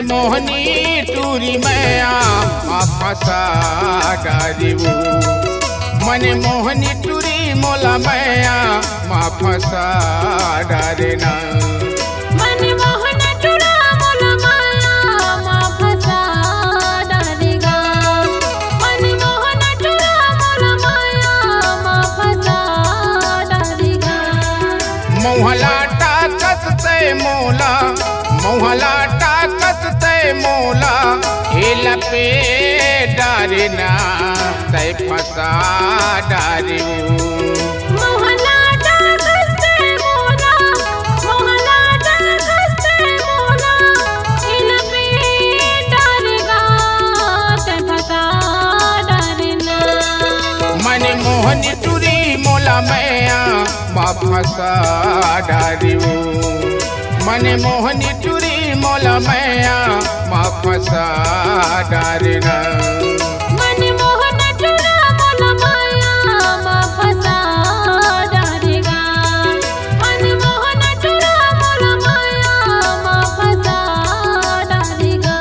मोहनी टूरी मैया फसा डारिबू मन मोहनी टूरी मोला मैया फसा डारेना मन मोहन टूरा मोला माया फसा डारेगा मन मोहन टूरा मोला माया फसा डारेगा मोहला टाकत ते मोला मोहला टाकत ते मोला हिल पे डारना ते फसा डारिबू मोहला टाकत ते मोला मोहला टाकत ते मोला हिल पे डारेगा ते फसा डारना मन मोहन टूरी मोला मैया फसा डारिबू मन मोहन टूरी मोला मैया फसा डारना मन मोहन टूरा मोला माया फसा डारेगा मन मोहन टूरा मोला माया फसा डारेगा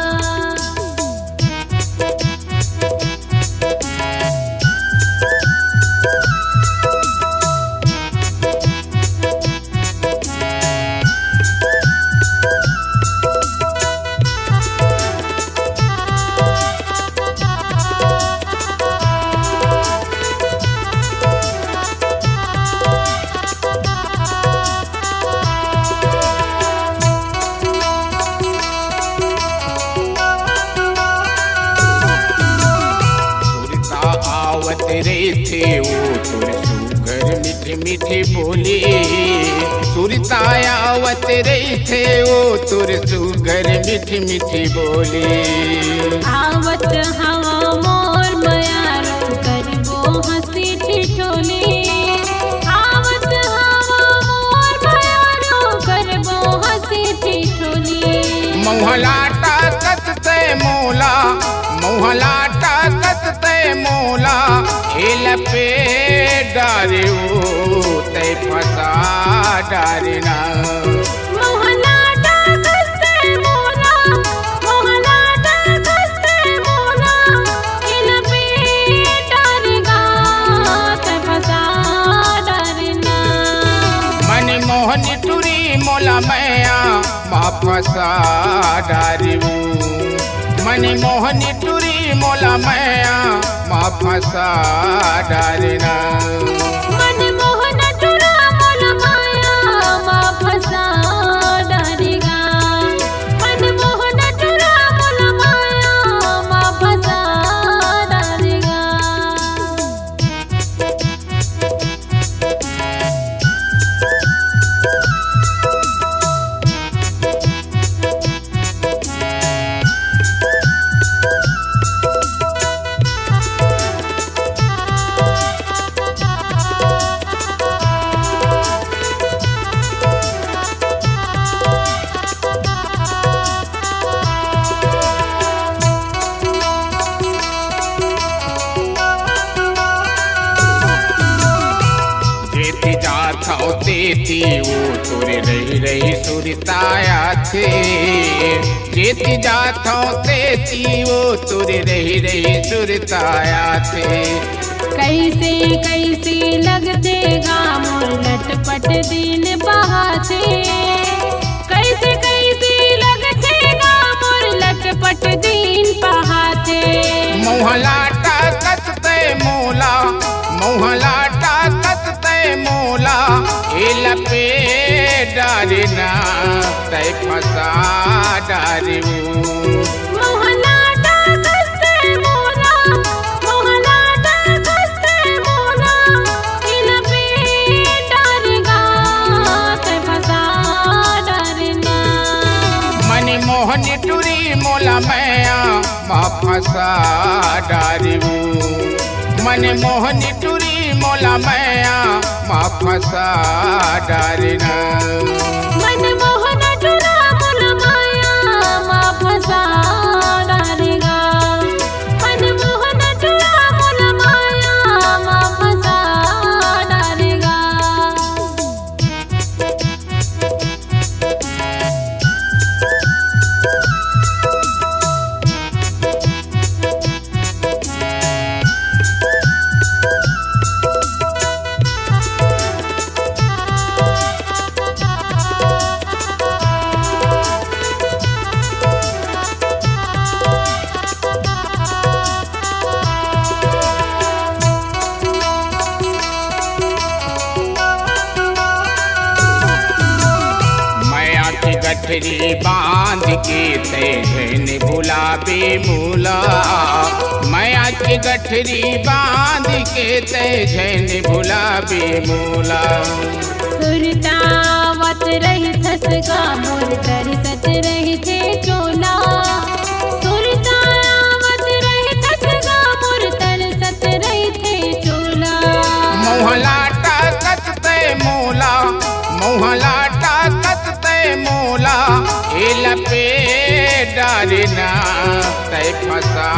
आवत रे थे वो तोर सुगर मीठी मीठी बोली सुरताया आवत रे थे वो तोर सुगर मीठी मीठी बोली आवत हवा मोर मयारो करबो हंसी ठिठोली आवत हवा मोर मयारो करबो हंसी ठिठोली मोहला टाकत ते मोला मोहला टाकत ते मोला हिल पे डारिबू ते फसा डारना मोहला टाकत ते मोला मोहला टाकत ते मोला हिल पे डारेगा ते फसा डारना मन मोहन टूरी मोला मैया फसा डारिबू मन मोहन टूरी मोला मैया फसा डारना मन मोहन टूरा मोला माया फसा डारेगा मन मोहन टूरा मोला माया फसा डारेगा जेती जात हो तेती वो तोरे रही रही सुरताया थे जेती जात हो तेती वो तोरे रही रही सुरताया थे कैसे कैसे लगते मोर लटपट दिन बहाते कैसे कैसे लगते मोर लटपट दिन बहाते मोहला टाकत ते मोला मोहला टाकत ते मोला हिल पे डारना ते फसा डारिबू मोहला टाकत ते मोला मोहला टाकत ते मोला हिल पे डारेगा ते फसा डारना मन मोहन टूरी मोला मैया फसा डारिबू मन मोहन टूरी मोला मैया फसा डारना मन मोहन टूरा मोला माया फसा डारेगा मन मोहन टूरा मोला माया फसा डारेगा गठरी बांध के तैन गुलाबी मूला। माया की गठरी बांध के तैन गुलाबी मूला। सुरतावत रही थसगा मोर तर सच रही थे चोला। सुरतावत रही थसगा मोर तर सच रही थे चोला। मोहला टाकत मोला, मोहला टाकत मोला। लपे डारिना तय फसा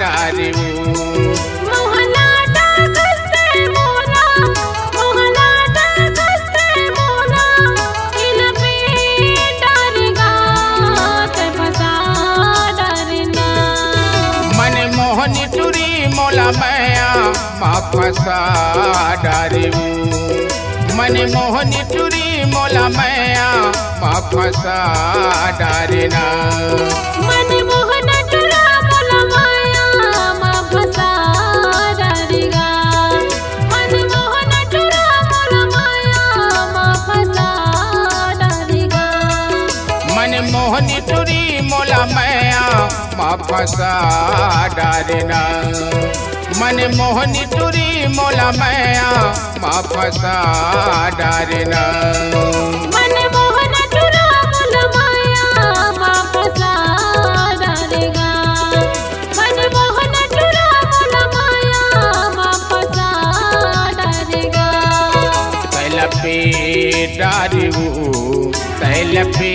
डारू। मोहला टाकत मोला, मोहला टाकत मोला। लपे डारिगा तय फसा डारना। मन मोहनी टुरी मोला मैया मा फसा डारू। मन मोहनी टुरी मोला मैया मा फसा डारना। मन मोहन टुरा मोला माया मा फसा डारेगा। मन मोहन टुरा मोला माया मा फसा डारेगा। मन मोहनी टुरी मोला मैया मा फसा डारना। मन मोहनी टुरी मोला मैया मा फसा डारना। मन मोहन टुरा मोला माया मा फसा डारेगा। मन मोहन टुरा मोला माया मा फसा डारेगा। तैल पे डारू तैल पे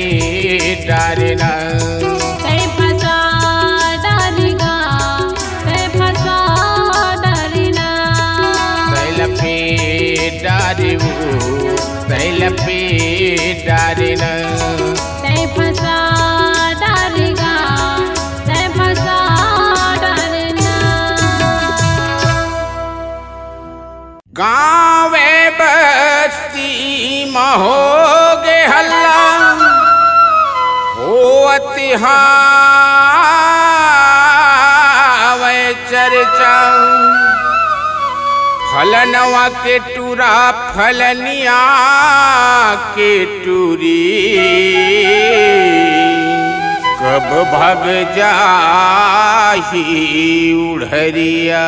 डारना। तय फसा डारेगा, तय फसा डारना। तैल पे डारू तैल पे डारना। तय फसा डारेगा, तय फसा डारना। गाँवे बस्ती महोगे हल्ला होती हावे चर्चा। फलनवा के टूरा फलनिया के टूरी। कब भग जाही उड़हरिया।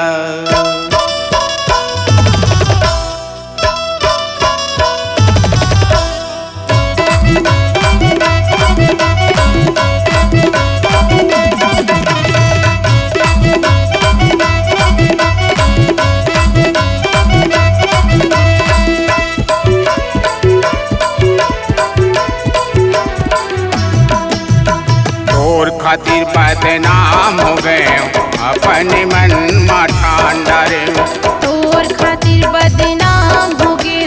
खातिर बदनाम हो गए अपने मन ठान डारे। तोर खातिर बदनाम हो गए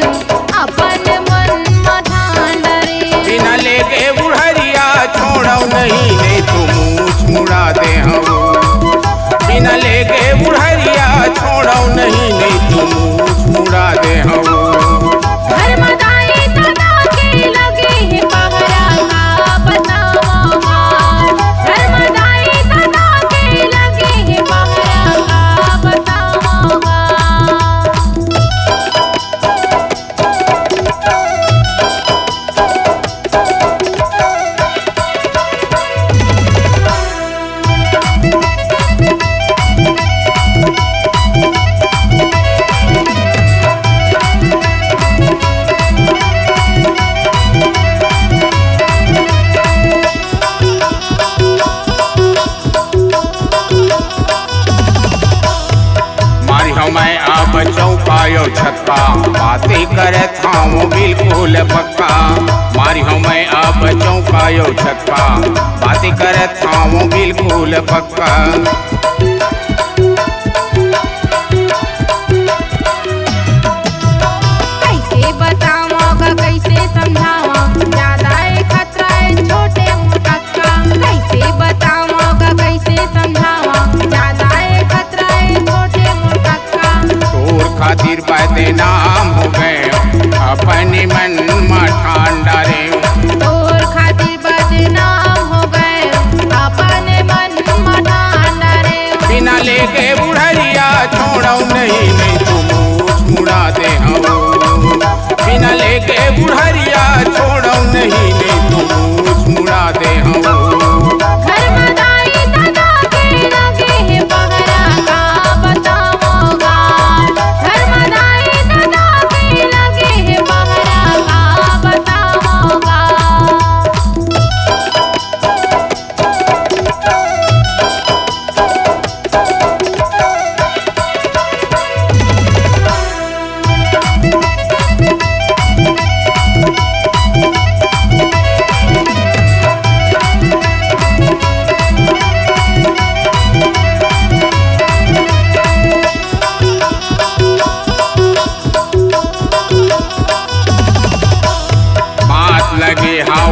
अपन मन ठान डारे। बिना ले गए बुढ़रिया छोड़ो नहीं नहीं तो मूछ मुड़ा दे हम। बिना ले गए बुढ़रिया छोड़ो नहीं नहीं तो मूछ मुड़ा दे हम। धर्मदाई तना के लगे है पहरा का बतावा। धर्मदाई तना के लगे है पहरा का बतावा। मैं अब चौपायो छक्का बातें करे था वो बिल्कुल पक्का। मारी हूँ मैं अब चौपायो छक्का बातें करे था वो बिल्कुल पक्का। कैसे बताऊंगा कैसे समझाऊं ज्यादा खतरा है छोटे मुटक्का। कैसे बताऊंगा कैसे समझाऊं ज्यादा खतरा है छोटे मुटक्का। तोर खातिर बदनाम हो गए अपने मन ठान डारे। तोर खातिर बदनाम हो गए अपने मन ठान डारे।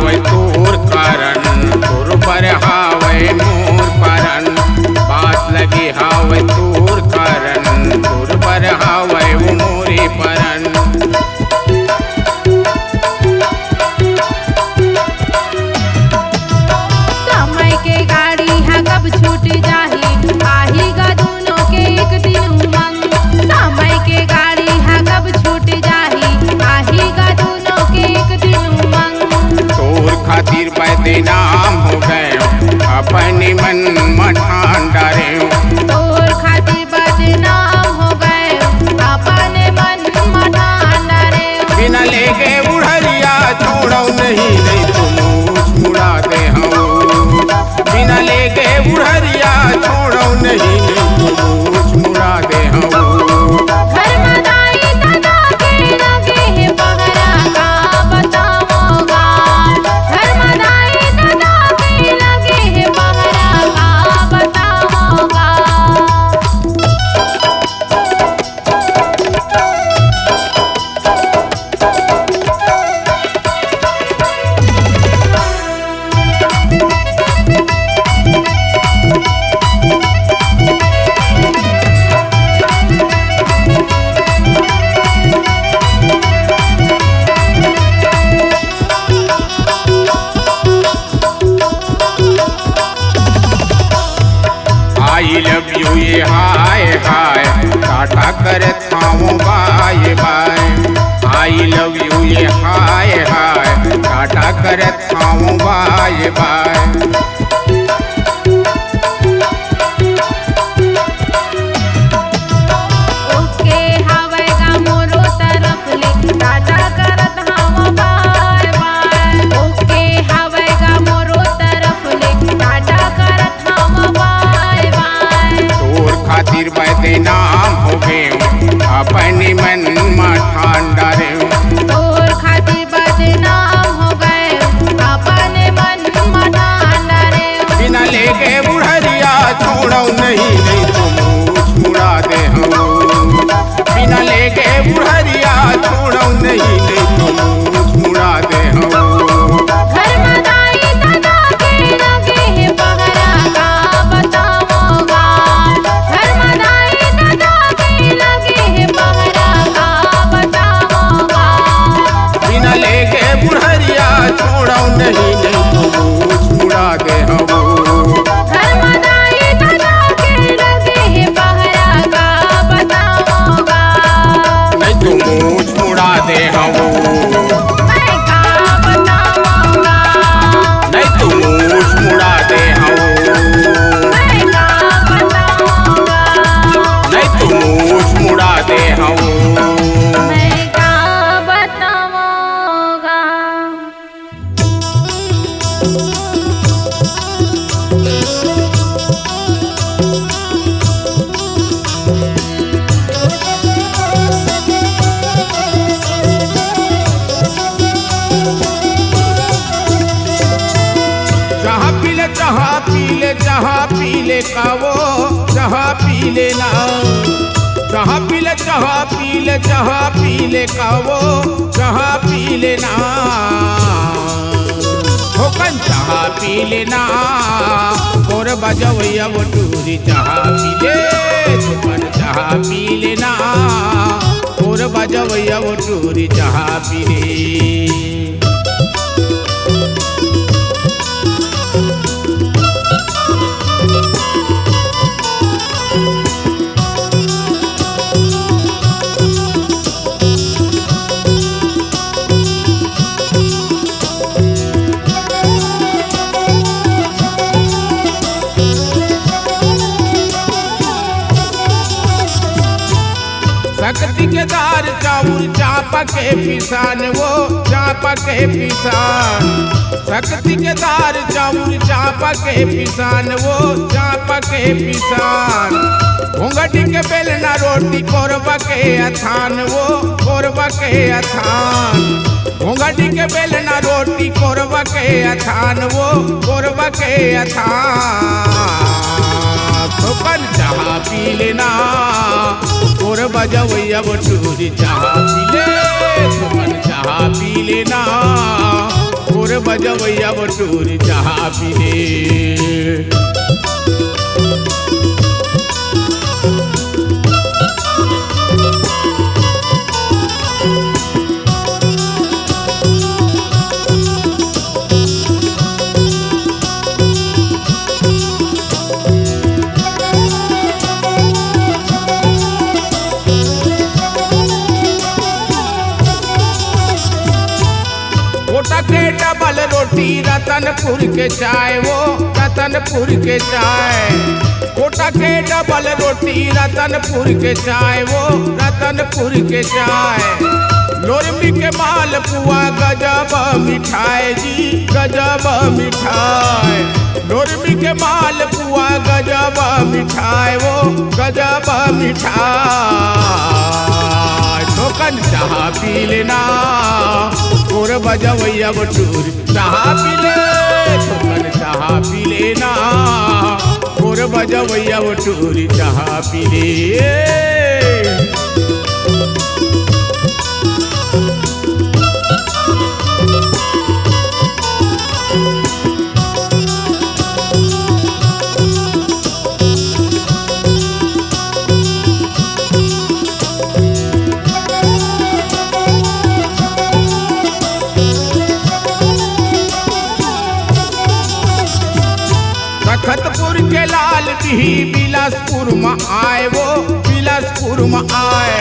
हावे तोर कारण तोर पर हावे मोर परन बात लगी हावे तोर कारण तोर पर हावे वो मोरे परन समय के गाड़ी है कब छूट जाही आही गा दोनों के एक दिन उमंग समय के गाड़ी है कब छूट जाही आही गा दोनों के एक दिन उमंग तोर खातिर बदनाम हो गए अपने मन मठान डरे तोर खातिर बदनाम हो गए अपने मन मठान डरे बिना ले गए बुढ़रिया छोड़ो नहीं नहीं तो मूछ मुड़ा दे हम बिना ले गए बुढ़रिया छोड़ो नहीं नहीं तो मूछ मुड़ा दे हम घर मदाई दादा के लगे है पहरा का बताओगा घर मदाई दादा के लगे है पहरा का बताओगा आई लव यू ये हाय हाय टाटा करे थामो bye bye I love you ये हाय हाय टाटा करे थामो बाय बाय ओके हवे गा मोरो तरफ ले टाटा करत हम बाय बाय ओके हवे गा मोरो तरफ ले टाटा करत हम बाय बाय तोर खातिर बदनाम हो गए अपने मन मठान डरे तोर खातिर बदनाम हो गए अपने मन मठान डरे बिना ले गए बुढ़रिया छोड़ो नहीं नहीं तो मूछ मुड़ा दे हम बिना ले गए बुढ़रिया छोड़ो नहीं नहीं तो मूछ मुड़ा दे हम घर मदाई दादा के लगे है पहरा का बताओगा घर मदाई दादा के लगे है पहरा का बताओगा बिना ले गए बुढ़रिया छोड़ो नहीं नहीं तो मूछ मुड़ा दे हम घर मदाई दादा के लगे है पहरा का बताओगा नहीं तो मूछ मुड़ा दे हम मैं का बताऊंगा नहीं तो मूछ मुड़ा दे हम मैं का बताऊंगा नहीं तो मूछ मुड़ा दे हम मैं का बताऊंगा चाह पीले का वो चाह पीले ना चाह पीले का वो चाह पीले ना होकन चाह पीले ना और बजवैया वो टूरी चाह पीले तुमन चाह पीले ना और बजवैया वो टूरी चाह पीले शक्ति के दार चाउर चापा के पिसान वो चापा के पिसान शक्ति के दार चाउर चापा के पिसान वो चापा के पिसान घोंघटी के बेलना रोटी कोरबा के अथान वो कोरबा के अथान घोंघटी के बेलना रोटी कोरबा के अथान वो कोरबा के अथान ठोकन चाह पी लेना और बजवैया बटूरी चाह पी ले तुमन चाह पी लेना और बजवैया बटूर चाह पीले। कोटा के डबल रोटी रतनपुर के चाय, वो रतनपुर के चाय। कोटा के डबल रोटी रतनपुर के चाय, वो रतनपुर के चाय। लोरमी के माल पुआ गजब मिठाई जी, गजब मिठाई। लोरमी के माल पुआ गजब मिठाई, वो गजब मिठाई। टोकन चाह पी लेना और बजवैया बटूर चाह पी ले। टोकन चाह पी लेना और बजवैया बटूर चाह पी ले। तखतपुर के लाल बिही बिलासपुर में आए, वो बिलासपुर में आए।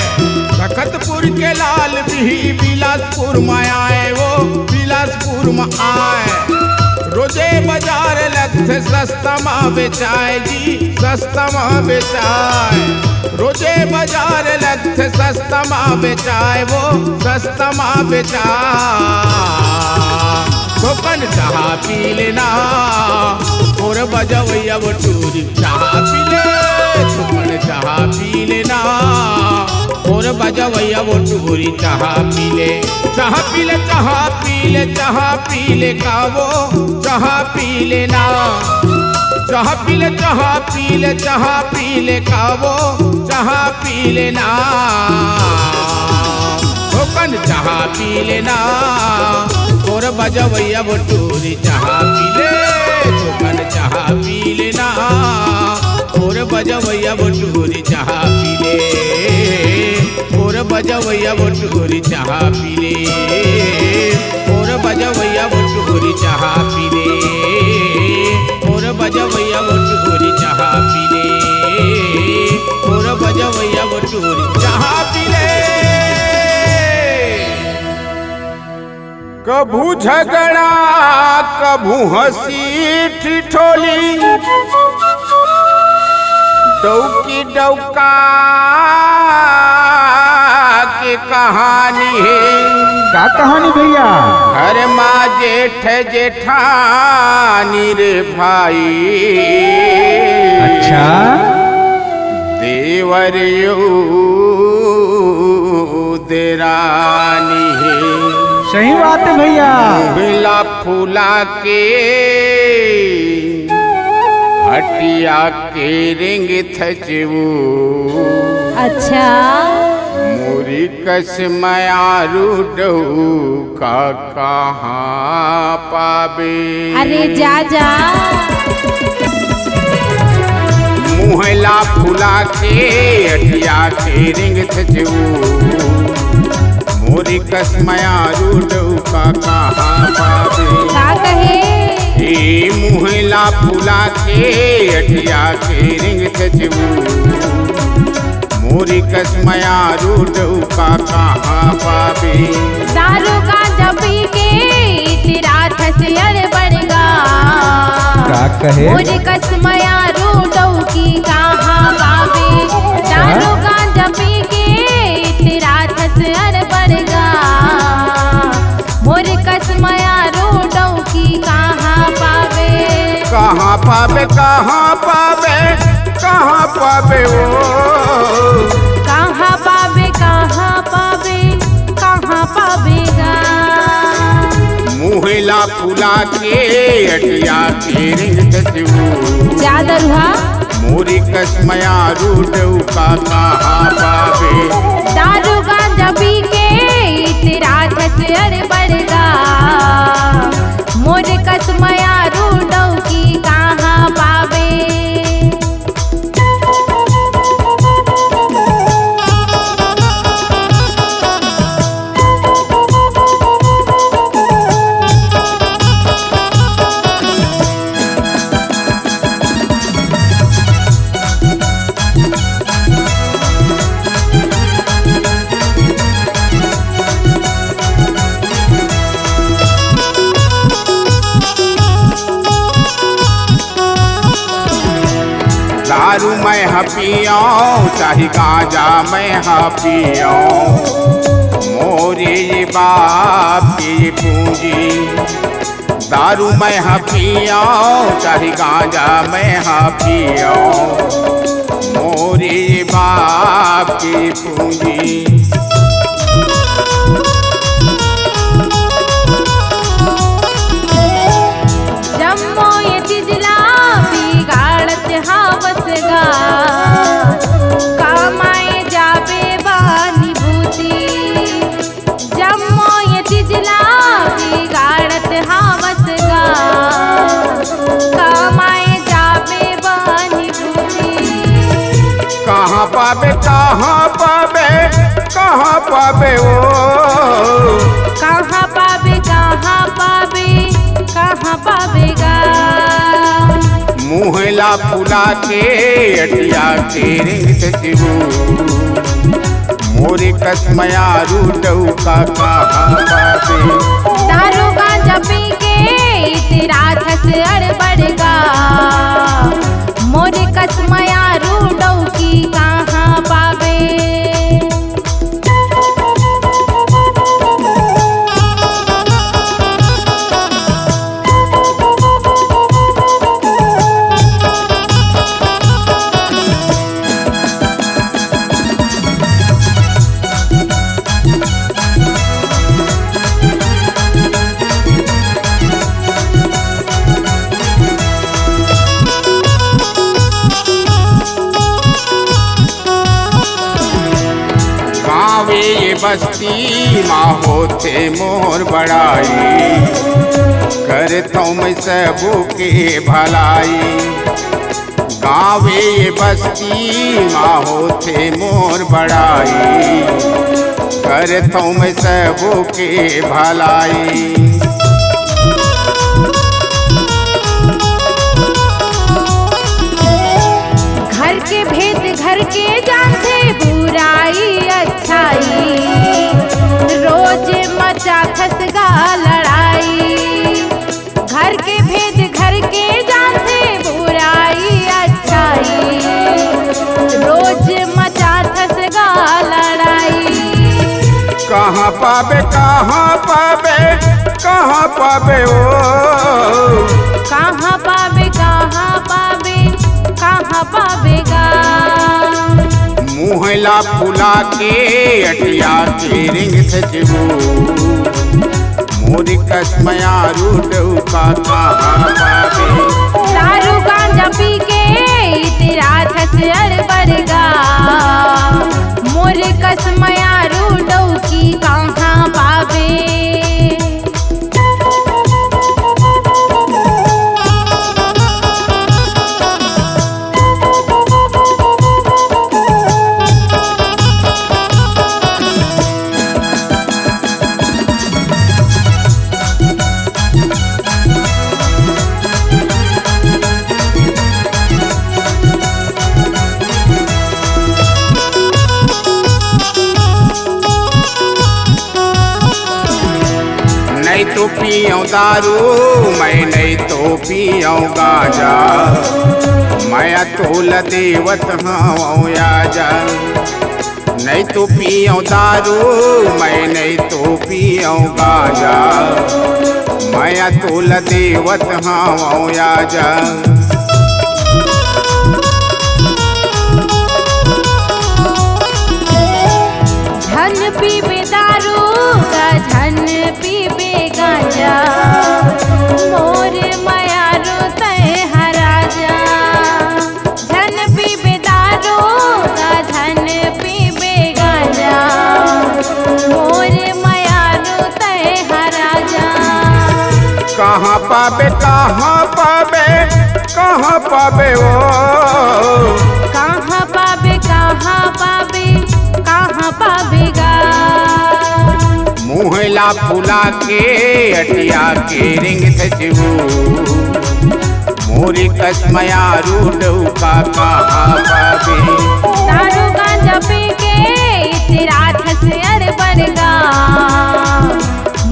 तखतपुर के लाल बिही बिलासपुर में आए, वो बिलासपुर में आए। रोजे बाजार लगते सस्ता में बेचाए जी, सस्ता में बेचाए। रोजे बाजार लगते सस्ता में बेचाए, वो सस्ता में बेचाए। टोकन चाह पी लेना और बजवैया बटूर चाह पी ले। टोकन चाह पी लेना और बजवैया बटूर चाह पी ले। चाह पी ले, चाह पी ले, चाह पी ले का वो चाह पी लेना। चाह पी ले, चाह पी ले, चाह पी ले का वो चाह पी लेना। टोकन चाह पी लेना और बजवैया बटूर चाह पी ले। टोकन चाह पी लेना और बजवैया बटूर चाह पी ले। और बजवैया बटूर चाह पी ले। और बजवैया बटूर चाह पी ले। और बजवैया बटूर चाह पी ले। और बजवैया बटूर चाह पी ले। कभू झगड़ा कभू हंसी ठिठोली, डौकी डौका की कहानी है। क्या कहानी भैया? घर माँ जेठ जेठानी रे भाई। अच्छा। देवर देरानी है। सही बात है भैया। फूला फूला के हटिया के रिंग थचवू। अच्छा। मोरी कसमया रूडऊ का कहाँ पावे। अरे जा जा। मुहला फूला के हटिया के रिंग थचवू। मोरी कसमया रूडऊ का कहाँ पावे। का कहे? ए मुहला फूला के अटिया के रिंग थचवू। मोरी कसमया रूडऊ का कहाँ पावे। दारू का जबी के तेरा थसर बड़गा। क्या कहे? मोरी कसमया रूडऊ की कहाँ पावे। दारू का जबी के तेरा थसर बड़गा। मोरी कसमया रूडऊ की कहाँ पावे। कहाँ पावे, कहाँ पावे, कहाँ पावे वो। कहाँ पावे, कहाँ पावे, कहाँ पावेगा। मुहला फूला के अटिया के रिंग थचवू। ज्यादा रुहा। मोरी कसमया रूडऊ का कहाँ पावे। दारू गांजा पी के तेरा थसर बड़गा। पियाऊं चाहे गांजा मैं पियाऊं मोरे ये बाप की पूंजी दारू मैं पियाऊं चाहे गांजा मैं पियाऊं मोरे ये बाप की पूंजी। जम्मो ये तिजला बिगाड़त हावसगा कमाए जाबे बानी भूती। जम्मो ये तिजला बिगाड़त हावसगा कमाए जाबे बानी भूती। कहाँ पावे कहाँ पावे कहाँ पावे ओ कहाँ पावे कहाँ पावे कहाँ पावेगा। मुहला फुला के अटिया के रिंग मोरे कसमया रूटऊ का कहाँ पावे। दारू गांजा पी के तेरा थस अड़बड़गा मोरे कसमया रूडौ की कहाँ पावे। गाँवे ये बस्ती माँ होते मोर बड़ाई करता हूँ मैं सबू के भलाई। गाँवे ये बस्ती माँ होते मोर बड़ाई करता हूँ मैं सबू के भलाई। घर के भेद घर के जानते बुराई अच्छाई रोज मचा खसगा लड़ाई। घर के भेद घर के जानते बुराई अच्छाई रोज मचा खसगा लड़ाई। कहाँ पावे कहाँ पावे कहाँ पावे ओ कहाँ पावे कहाँ पावे कहाँ पावेगा। मुहला फुला के अटिया के रिंग सजबू मोरी कसमया रूटऊ का कहाँ पावे। दारू गांजा पी के तेरा थस अड़बड़गा मोरे कसमया रूडौ की कहाँ पावे। नहीं तो पियूं दारू मैं नहीं तो पियूं गांजा मैं तोल देवत हूँ आजा। नहीं तो पियूं दारू मैं नहीं तो पियूं गांजा मैं तोल देवत हूँ आजा। झन पीबे दारू का झन पीबे गांजा मोर माया रोते हराजा। झन पीबे दारू का झन पीबे गांजा मोर माया रोते हराजा। कहाँ पावे कहाँ पावे कहाँ पावे ओ कहाँ पावे कहाँ पावे कहाँ पावेगा। मुहला फुला के अटिया के रिंग सजबू मोरी कसमया रूडऊ का कहाँ पावे। दारू गांजा पी के तेरा थस अड़बड़गा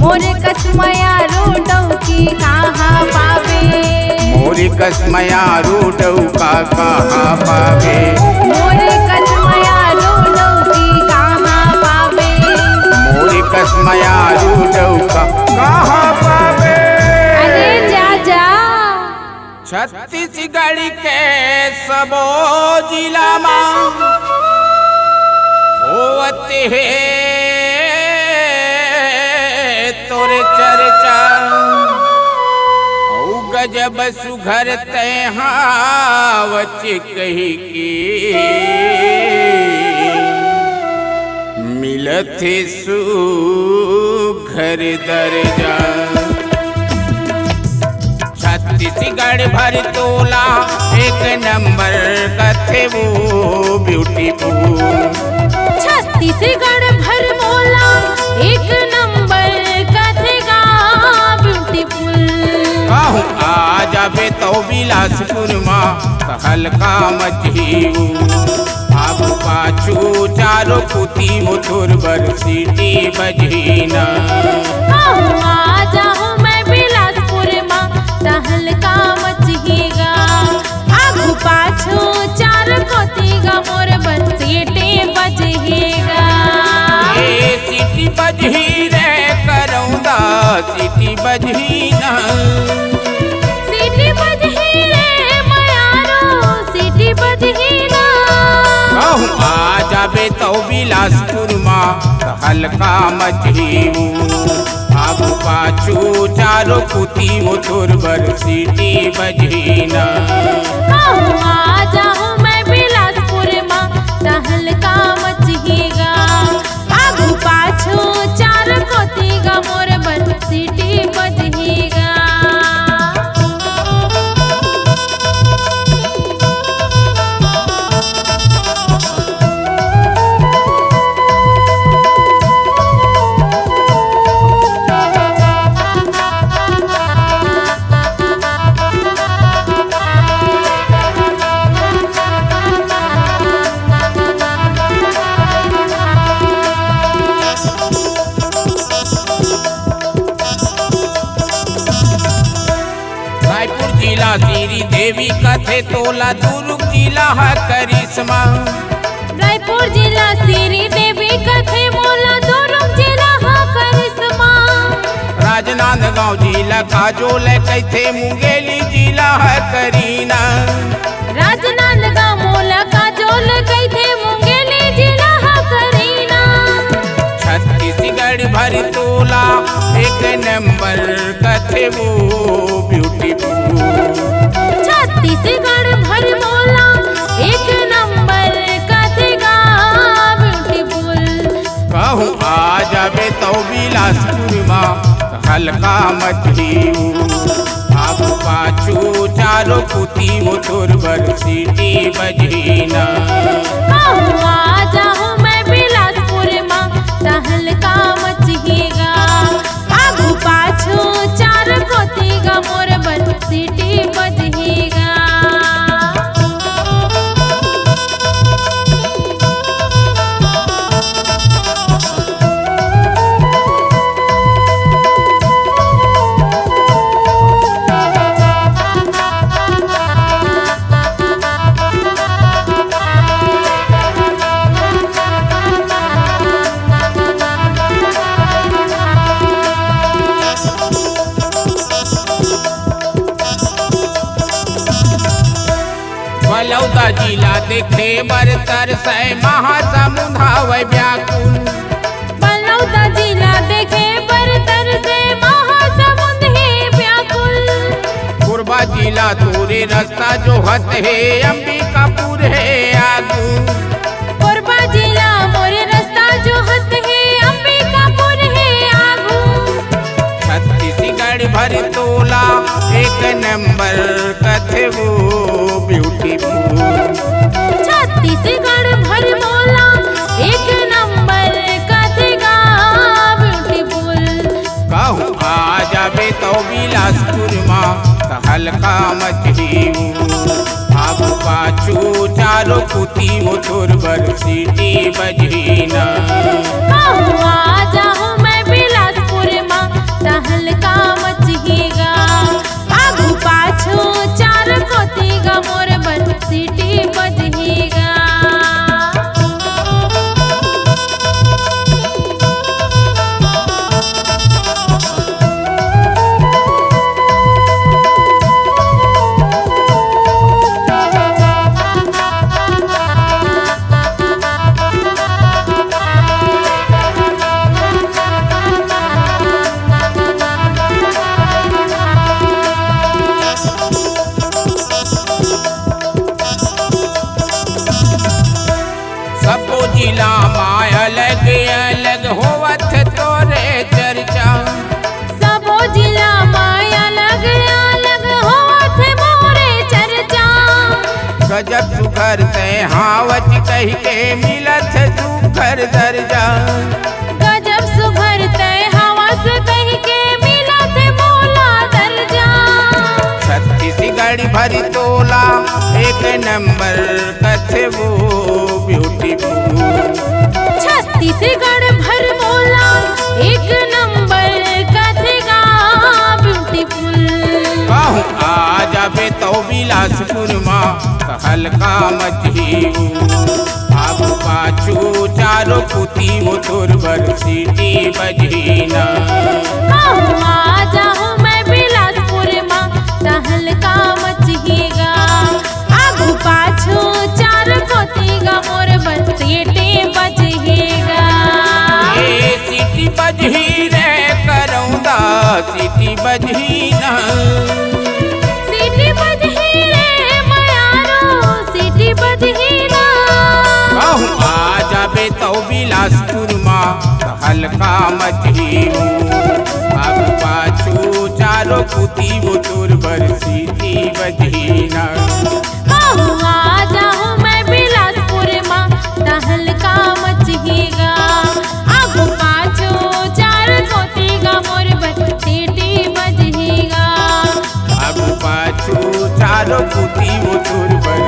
मोरे कसमया रूडौ की कहाँ पावे। मोरी मोरे कसमया रूडौका कहाँ पावे मोरे कसमया रूडौकी कहाँ पावे मोरे कसमया रूडौका कहाँ पावे। अरे जा जा छत्तीसगढ़ के सबो जिला में होते है तोरे चर्चा औ गजब सुघर तैहावच कही के मिलत सुघर दर्जा। छत्तीसगढ़ भर तोला एक नंबर का थे वो ब्यूटीफुल छत्तीसगढ़ भर बोला एक नंबर का थेगा ब्यूटीफुल। कहूँ आ जाबे तो बिलासपुर माँ हल्का मचीऊ आगू पाछू चारों पुती मुथुर बर सीटी बजीना। कहूँ आ जाऊँ मैं बिलासपुर माँ हल्का मचीगा आगू पाछू चार कोतीगा मोर बसीटे बजहेगा। ए सीटी बजही रे करौंदा सीटी बजही ना सीटी बजही रे मयारो सीटी बजही ना। कहूँ आ जाबे तो बिलासपुर माँ हल्का मचीऊ आगू पाछू चारों पुती मुथुर बर सीटी बजीना। कहूँ आ जाऊँ मैं बिलासपुर माँ हल्का मचीगा आगू पाछू चार कोतीगा मोर बसीटी बजहेगा। रायपुर जिला श्री देवी कथे तोला दुर्ग जिला है करिश्मा रायपुर जिला श्री देवी कथे मोला दुर्ग जिला हा करिश्मा। राजनांदगांव जिला काजोल कैथे मुंगेली जिला है करीना। राजनांदगांव मोला काजोल कैथे मुंगेली जिला हा करीना। छत्तीसगढ़ भर तोला एक नंबर कथे वो ब्यूटीफुल छत्तीसगढ़ भर बोला एक नंबर का थेगा ब्यूटीफुल। कहूँ आ जाबे तो बिलासपुर माँ हल्का मचीऊ आगू पाछू चारों पुती मुथुर बर सीटी बजीना। कहूँ आ जाऊँ मैं बिलासपुर माँ हल्का मचीगा आगू पाछू चार कोतीगा मोर बसीटी बजहेगा। बलौदा जिला देखे बरतर से महासमुंद हवै व्याकुल बलौदा जिला देखे बरतर से महासमुंद है व्याकुल। कोरबा जिला तोरे रास्ता जो हत है अंबिकापुर है आगू कोरबा जिला मोरे रास्ता जो हत है अंबिकापुर है आगू। छत्तीसगढ़ भर तोला एक नंबर कथे वो ब्यूटीफुल छत्तीसगढ़ भर बोला एक नंबर का थेगा ब्यूटीफुल। कहूँ आ जाबे तो बिलासपुर माँ हल्का मचीऊ आगू पाछू चारों पुती मुथुर बर सीटी बजीना। कहूँ आ जाऊँ मैं बिलासपुर माँ हल्का मचीगा आगू पाछू चार गजब सुघर ते हावच कह के मिलत सुघर दर्जा गजब सुघर ते हवस कह के मिलत मोला दर्जा छत्तीसगढ़ भरी तोला एक नंबर कथे वो ब्यूटीफुल छत्तीसगढ़ भर बोला एक नंबर कथेगा ब्यूटीफुल कहूँ आ जाबे तो बिलासपुर माँ हल्का मचही आगू पाछू चारों पुती वो तोर बर सीटी बजहीना कहूँ आ जाऊँ मैं बिलासपुर माँ हल्का मचहीगा आगू पाछू चार पोतीगा मोर बसेटे बजहेगा ए सीटी बजही रे करौंदा सीटी बजही ना सीटी बजही रे मयारो सीटी बजही ना कहूँ आ जाबे तो बिलासपुर माँ हल्का मचही आगू पाछू चारों पुती वो तोर बर सीटी बजही ना कहूँ आ जाऊँ मैं बिलासपुर माँ हल्का मचहीगा आगू पाछू चार पोतीगा मोर बसेटे बजहेगा आगू पाछू चारों पुती वो तोर बर